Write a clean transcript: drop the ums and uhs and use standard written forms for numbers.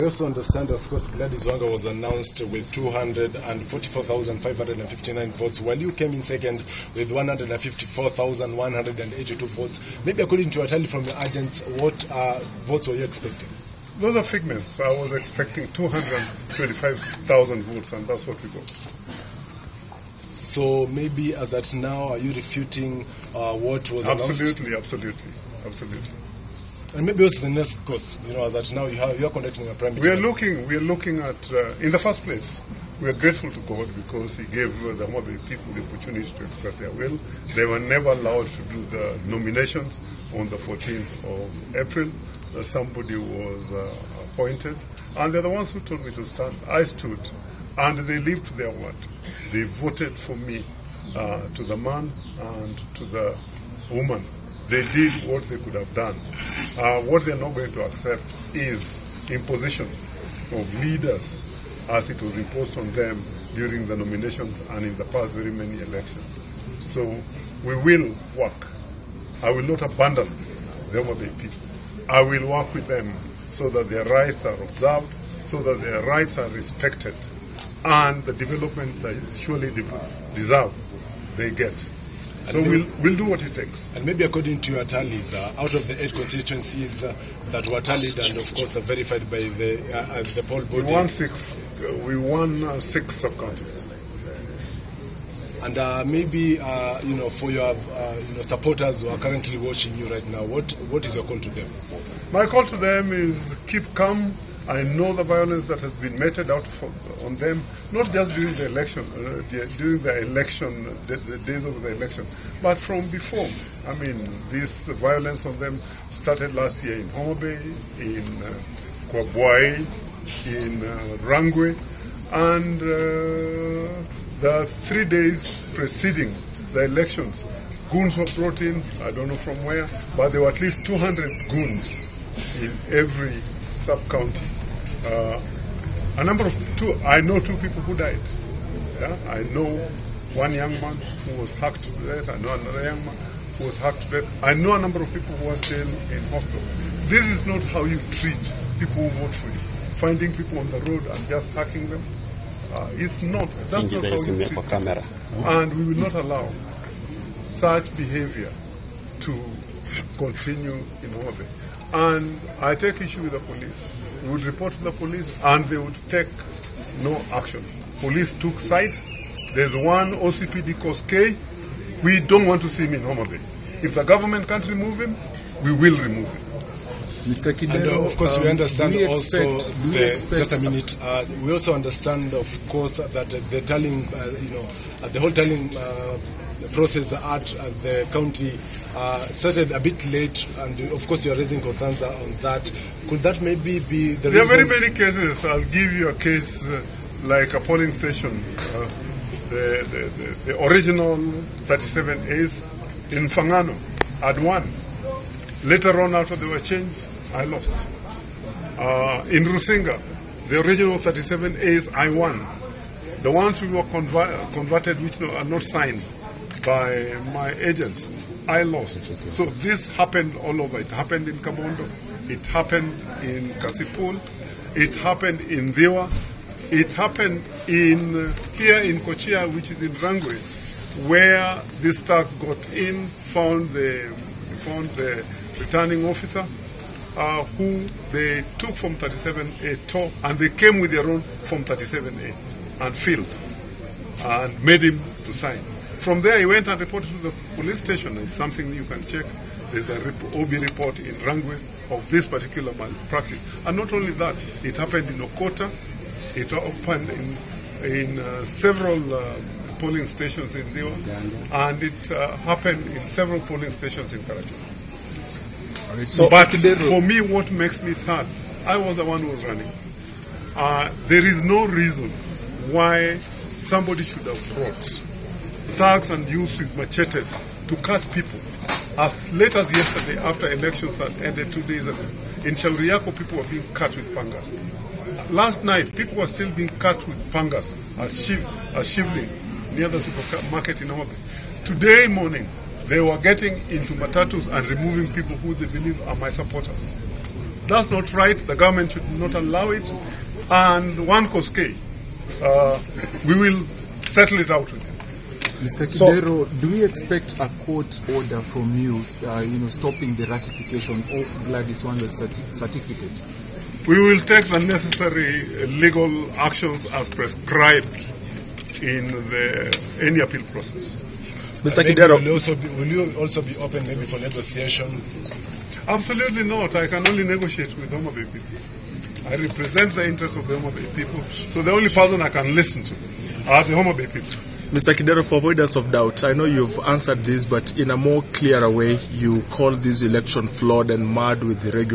I also understand, of course, Gladys Wanga was announced with 244,559 votes, while you came in second with 154,182 votes. Maybe according to your tally from your agents, what votes were you expecting? Those are figments. I was expecting 225,000 votes, and that's what we got. So maybe as at now, are you refuting what was announced? Absolutely. And maybe also the next course, as at now you are conducting a primary. We are looking at, in the first place, we are grateful to God because He gave the Homa Bay people the opportunity to express their will. They were never allowed to do the nominations on the 14th of April. Somebody was appointed, and they're the ones who told me to stand. I stood, and they lived to their word. They voted for me, to the man and to the woman. They did what they could have done. What they're not going to accept is imposition of leaders as it was imposed on them during the nominations and in the past very many elections. So we will work. I will not abandon the Homa Bay people. I will work with them so that their rights are observed, so that their rights are respected, and the development they surely deserve, they get. So we'll do what it takes. And maybe according to your tallies, out of the 8 constituencies that were tallied and of course verified by the poll body, we won 6 sub-counties. And maybe for your supporters who are currently watching you right now, what is your call to them? My call to them is keep calm. I know the violence that has been meted out on them, not just during the election, the days of the election, but from before. I mean, this violence on them started last year in Homa Bay, in Kwabwai, in Rangwe, and the 3 days preceding the elections, goons were brought in, I don't know from where, but there were at least 200 goons in every sub-county. I know 2 people who died. Yeah? I know one young man who was hacked to death. I know another young man who was hacked to death. I know a number of people who are still in hospital. This is not how you treat people who vote for you. Finding people on the road and just hacking them. It's not. That's not how you treat them. And we will not allow such behavior to continue in Homa Bay. And I take issue with the police. We would report to the police and they would take no action. Police took sides. There's one OCPD Coast K. We don't want to see him in Homa Bay. If the government can't remove him, we will remove him. Mr. Kidero, and of course we understand just a minute. We also understand, of course, that the tallying, the whole tallying process at the county started a bit late, and of course you are raising concerns on that. Could that maybe be the reason? There are very many cases. I'll give you a case like a polling station. The original 37As in Fangano had won. Later on, after they were changed, I lost. In Rusinga, the original 37As, I won. The ones we were converted, which are not signed by my agents, I lost. So this happened all over. It happened in Kabondo. It happened in Kasipul. It happened in Dewa. It happened here in Kochia, which is in Rangwe, where these thugs got in, found the returning officer, who they took from 37A tour, and they came with their own from 37A and filled and made him to sign. From there, he went and reported to the police station. It's something you can check. There's a OB report in Rangwe of this particular malpractice. And not only that, it happened in Okota. It happened in several polling stations in Dewa. And it happened in several polling stations in Karachi. But for me, what makes me sad, I was the one who was running. There is no reason why somebody should have brought thugs and youth with machetes to cut people. As late as yesterday, after elections had ended 2 days ago, in Shauriako, people were being cut with pangas. Last night, people were still being cut with pangas at Shivling, near the supermarket in Homa Bay. Today morning, they were getting into matatus and removing people who they believe are my supporters. That's not right. The government should not allow it. And one Koskei, we will settle it out with him. Mr. Kidero, do we expect a court order from you, stopping the ratification of Gladys Wanga's certificate? We will take the necessary legal actions as prescribed in any appeal process. Mr. Kidero, will you also be open maybe for negotiation? Absolutely not. I can only negotiate with Homa Bay people. I represent the interests of the Homa Bay people, so the only person I can listen to are the Homa Bay people. Mr. Kidero, for avoidance of doubt, I know you've answered this, but in a more clearer way, you call this election flawed and marred with the regular